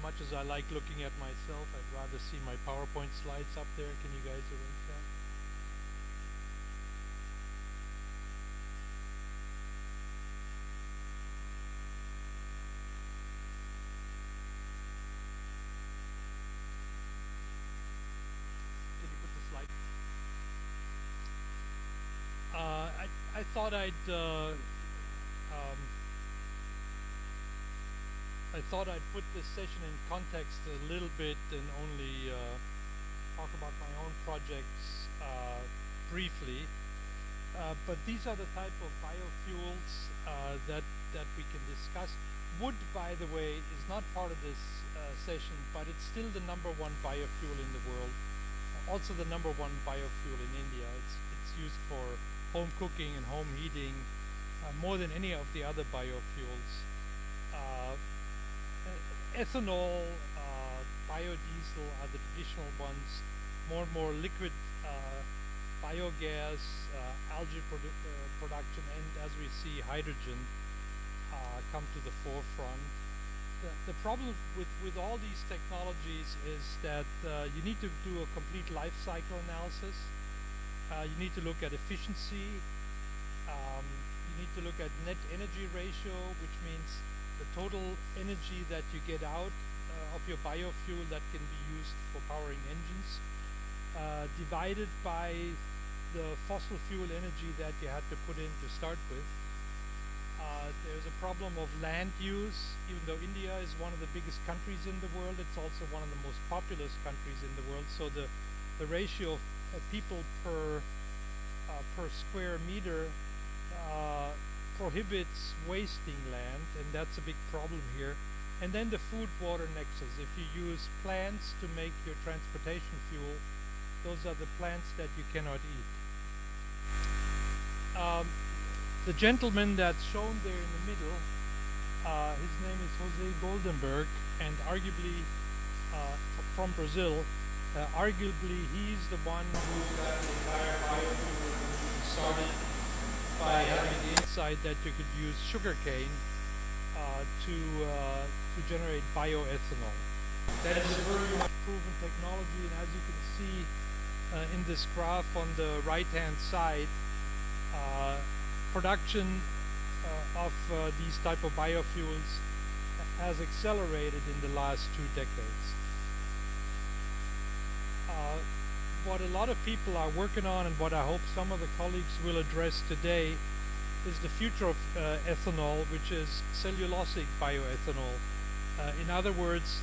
much as I like looking at myself, I'd rather see my PowerPoint slides up there. Can you guys arrange that? Can you put the slide? I thought I'd put this session in context a little bit and only talk about my own projects briefly. But these are the type of biofuels that we can discuss. Wood, by the way, is not part of this session, but it's still the #1 biofuel in the world. Also the #1 biofuel in India. It's used for home cooking and home heating more than any of the other biofuels. Ethanol, biodiesel are the traditional ones. More and more liquid biogas, algae production, and as we see, hydrogen come to the forefront. The problem with all these technologies is that you need to do a complete life cycle analysis. You need to look at efficiency. You need to look at net energy ratio, which means the total energy that you get out of your biofuel that can be used for powering engines, divided by the fossil fuel energy that you had to put in to start with. There's a problem of land use. Even though India is one of the biggest countries in the world, it's also one of the most populous countries in the world. So the ratio of people per square meter prohibits wasting land, and that's a big problem here. And then the food-water nexus. If you use plants to make your transportation fuel, those are the plants that you cannot eat. The gentleman that's shown there in the middle, his name is Jose Goldenberg, and arguably from Brazil. Arguably, he's the one who got the entire biofuel revolution started by having the insight that you could use sugarcane to generate bioethanol. That is a very much proven technology, and as you can see in this graph on the right-hand side, production of these type of biofuels has accelerated in the last 2 decades. What a lot of people are working on, and what I hope some of the colleagues will address today, is the future of ethanol, which is cellulosic bioethanol. In other words,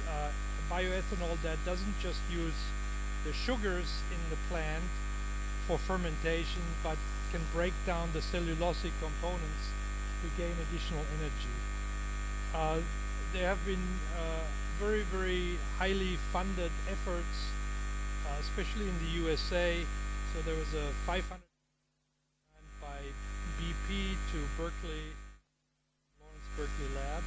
bioethanol that doesn't just use the sugars in the plant for fermentation, but can break down the cellulosic components to gain additional energy. There have been very, very highly funded efforts, especially in the USA. So there was a 500 grant by BP to Lawrence Berkeley Lab,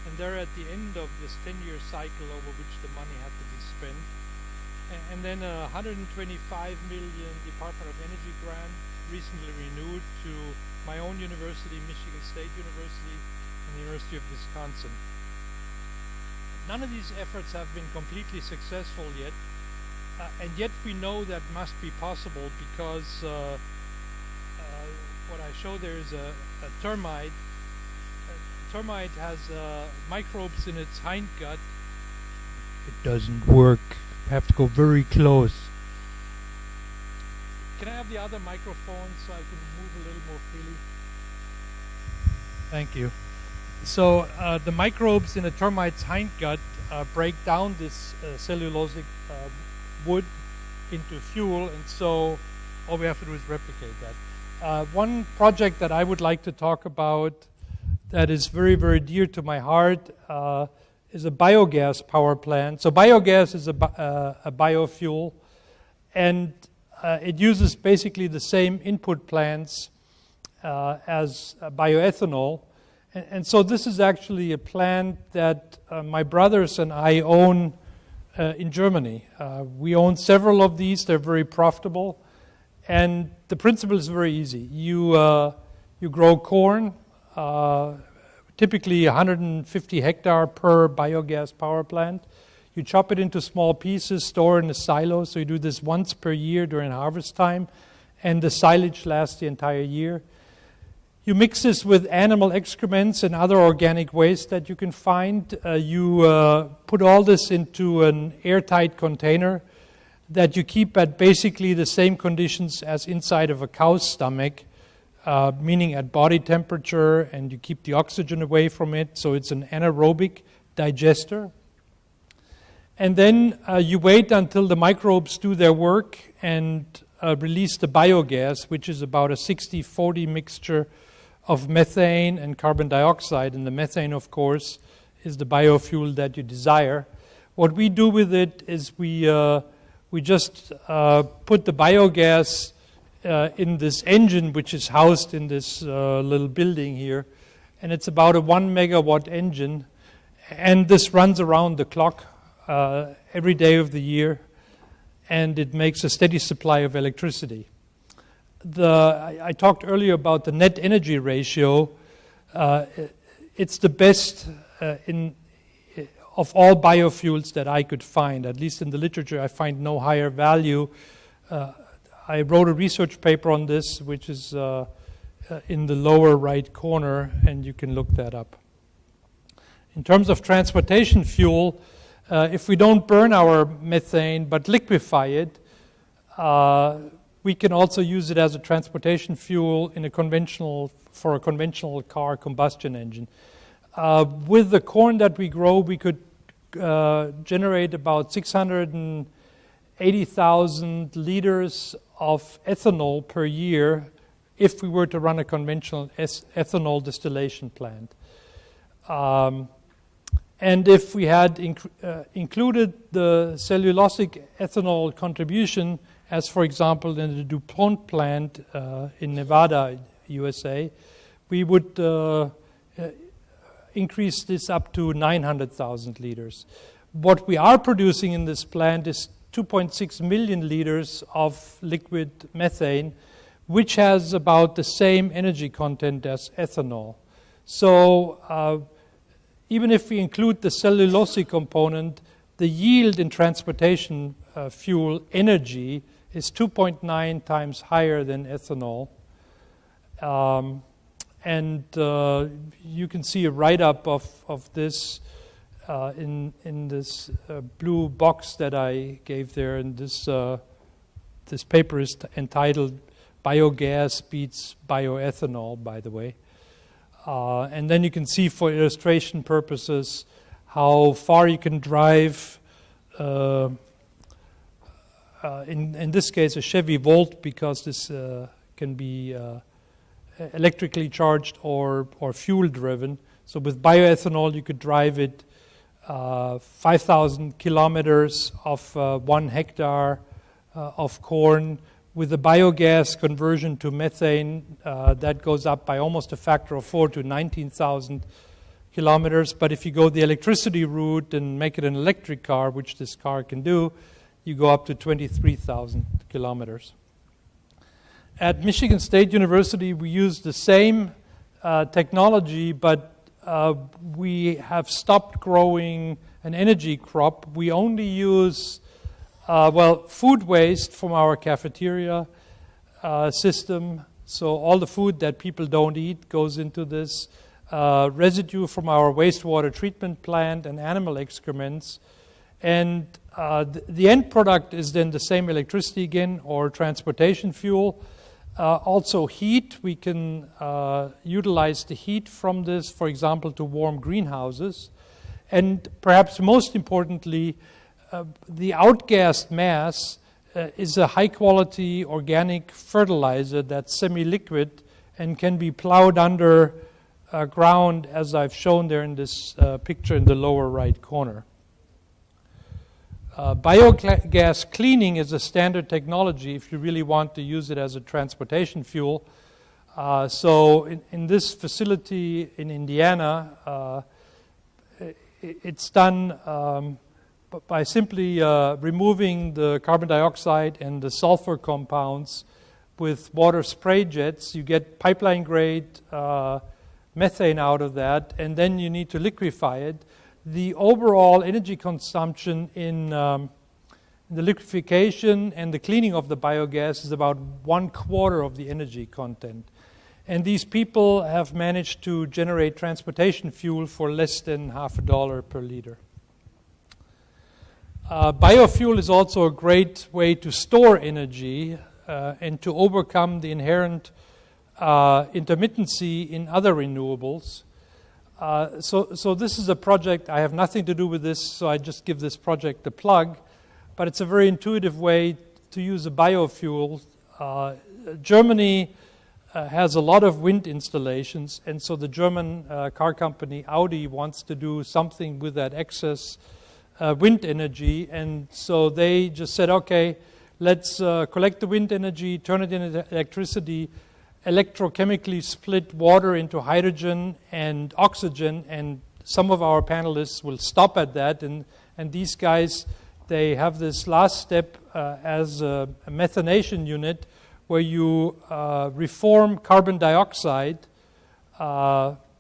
and they're at the end of this 10-year cycle over which the money had to be spent. And then a 125 million Department of Energy grant recently renewed to my own university, Michigan State University, and the University of Wisconsin. None of these efforts have been completely successful yet, and yet we know that must be possible because what I show there is a termite. A termite has microbes in its hindgut. It doesn't work. You have to go very close. Can I have the other microphone so I can move a little more freely? Thank you. So the microbes in a termite's hindgut break down this cellulosic wood into fuel, and so all we have to do is replicate that. One project that I would like to talk about that is very, very dear to my heart is a biogas power plant. So biogas is a biofuel, and it uses basically the same input plants as bioethanol. And so this is actually a plant that my brothers and I own in Germany. We own several of these. They're very profitable. And the principle is very easy. You grow corn, typically 150 hectare per biogas power plant. You chop it into small pieces, store in a silo. So you do this once per year during harvest time, and the silage lasts the entire year. You mix this with animal excrements and other organic waste that you can find. You put all this into an airtight container that you keep at basically the same conditions as inside of a cow's stomach, meaning at body temperature, and you keep the oxygen away from it, so it's an anaerobic digester. And then you wait until the microbes do their work and release the biogas, which is about a 60-40 mixture of methane and carbon dioxide. And the methane, of course, is the biofuel that you desire. What we do with it is we just put the biogas in this engine, which is housed in this little building here. And it's about a 1 megawatt engine. And this runs around the clock every day of the year. And it makes a steady supply of electricity. I talked earlier about the net energy ratio. It's the best of all biofuels that I could find. At least in the literature, I find no higher value. I wrote a research paper on this, which is in the lower right corner, and you can look that up. In terms of transportation fuel, if we don't burn our methane but liquefy it, we can also use it as a transportation fuel for a conventional car combustion engine. With the corn that we grow, we could generate about 680,000 liters of ethanol per year if we were to run a conventional ethanol distillation plant. And if we had included the cellulosic ethanol contribution, as for example in the DuPont plant in Nevada, USA, we would increase this up to 900,000 liters. What we are producing in this plant is 2.6 million liters of liquid methane, which has about the same energy content as ethanol. So even if we include the cellulosic component, the yield in transportation fuel energy is 2.9 times higher than ethanol. And you can see a write-up of this in this blue box that I gave there. And this paper is entitled Biogas Beats Bioethanol, by the way. And then you can see for illustration purposes how far you can drive, in this case a Chevy Volt, because this can be electrically charged or fuel driven. So with bioethanol you could drive it 5,000 kilometers of 1 hectare of corn. With the biogas conversion to methane, that goes up by almost a factor of 4 to 19,000 kilometers. But if you go the electricity route and make it an electric car, which this car can do, you go up to 23,000 kilometers. At Michigan State University, we use the same technology, but we have stopped growing an energy crop. We only use food waste from our cafeteria system. So all the food that people don't eat goes into this. Residue from our wastewater treatment plant and animal excrements. And the end product is then the same electricity again, or transportation fuel. Also heat. We can utilize the heat from this, for example, to warm greenhouses. And perhaps most importantly, the outgassed mass is a high-quality organic fertilizer that's semi-liquid and can be plowed under ground, as I've shown there in this picture in the lower right corner. Biogas cleaning is a standard technology if you really want to use it as a transportation fuel. So in this facility in Indiana, it's done by simply removing the carbon dioxide and the sulfur compounds with water spray jets. You get pipeline grade methane out of that, and then you need to liquefy it. The overall energy consumption in the liquefaction and the cleaning of the biogas is about 1/4 of the energy content. And these people have managed to generate transportation fuel for less than $0.50 per liter. Biofuel is also a great way to store energy and to overcome the inherent intermittency in other renewables. So this is a project, I have nothing to do with this, so I just give this project a plug, but it's a very intuitive way to use a biofuel. Germany has a lot of wind installations, and so the German car company Audi wants to do something with that excess wind energy, and so they just said, okay, let's collect the wind energy, turn it into electricity, electrochemically split water into hydrogen and oxygen, and some of our panelists will stop at that, and these guys, they have this last step as a methanation unit where you reform carbon dioxide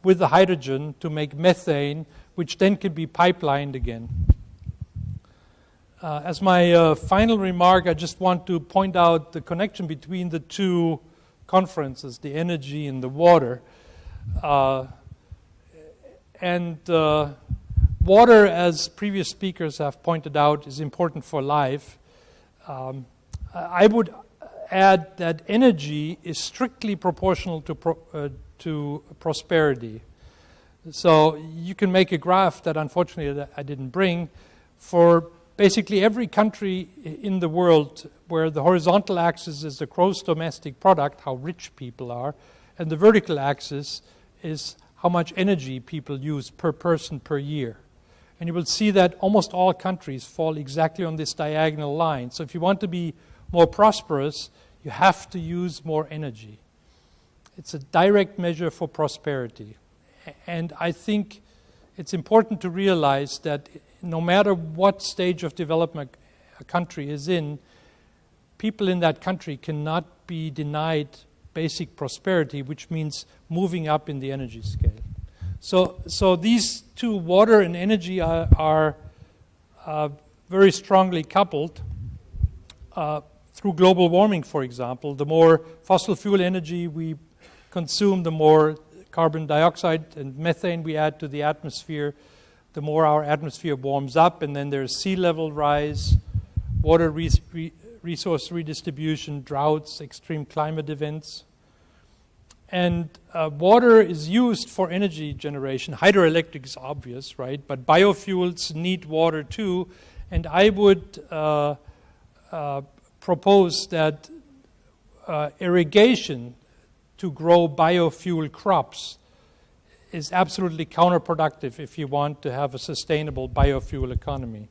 with the hydrogen to make methane, which then can be pipelined again. As my final remark, I just want to point out the connection between the two conferences, the energy and the water. Water, as previous speakers have pointed out, is important for life. I would add that energy is strictly proportional to prosperity. So you can make a graph that unfortunately I didn't bring for basically every country in the world where the horizontal axis is the gross domestic product, how rich people are, and the vertical axis is how much energy people use per person per year. And you will see that almost all countries fall exactly on this diagonal line. So if you want to be more prosperous, you have to use more energy. It's a direct measure for prosperity. And I think it's important to realize that no matter what stage of development a country is in, people in that country cannot be denied basic prosperity, which means moving up in the energy scale. So these two, water and energy, are very strongly coupled through global warming, for example. The more fossil fuel energy we consume, the more carbon dioxide and methane we add to the atmosphere, the more our atmosphere warms up, and then there's sea level rise, water resource redistribution, droughts, extreme climate events. And water is used for energy generation. Hydroelectric is obvious, right? But biofuels need water too. And I would propose that irrigation to grow biofuel crops is absolutely counterproductive if you want to have a sustainable biofuel economy.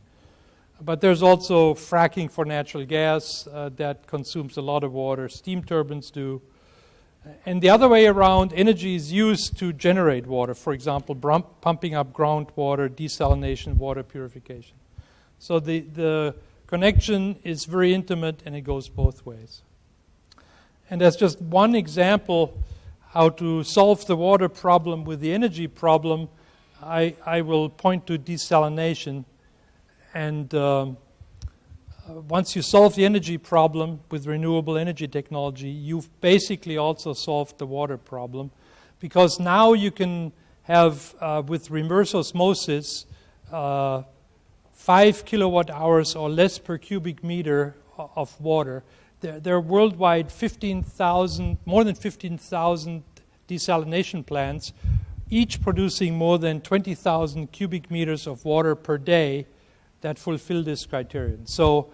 But there's also fracking for natural gas that consumes a lot of water. Steam turbines do. And the other way around, energy is used to generate water. For example, pumping up groundwater, desalination, water purification. So the connection is very intimate, and it goes both ways. And as just one example how to solve the water problem with the energy problem, I will point to desalination. And once you solve the energy problem with renewable energy technology, you've basically also solved the water problem, because now you can have, with reverse osmosis, 5 kilowatt hours or less per cubic meter of water. There are worldwide more than 15,000 desalination plants, each producing more than 20,000 cubic meters of water per day that fulfill this criterion. So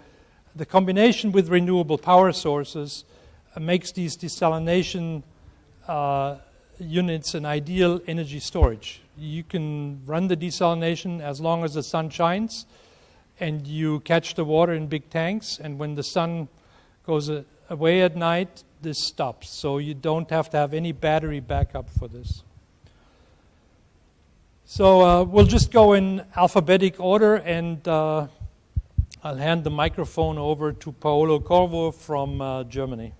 the combination with renewable power sources makes these desalination units an ideal energy storage. You can run the desalination as long as the sun shines, and you catch the water in big tanks, and when the sun goes away at night, this stops. So you don't have to have any battery backup for this. So we'll just go in alphabetic order, and I'll hand the microphone over to Paolo Corvo from Germany.